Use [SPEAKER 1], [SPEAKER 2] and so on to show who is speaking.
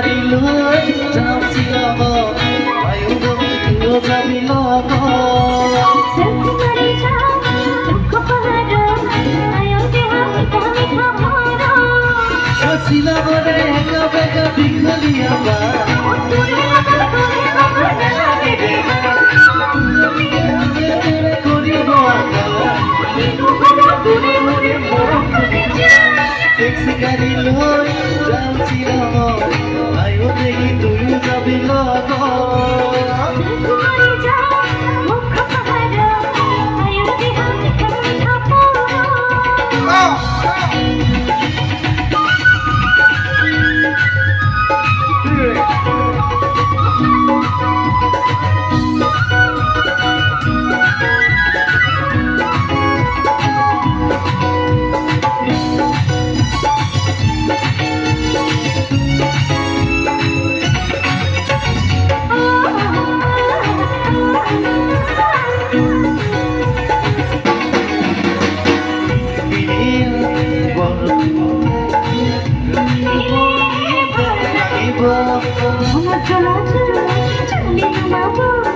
[SPEAKER 1] গাড়ি লৈ যাম শ্বিলঙত আয়ো বহি তুলো যাবি লগত শ্বিলঙৰে একা বেকা দীঘলীয়া টেক্সি গাড়ি লৈ যাম শ্বিলঙত আয়ো দেখি তুইও যাবি লগত
[SPEAKER 2] চলা চলা চলে না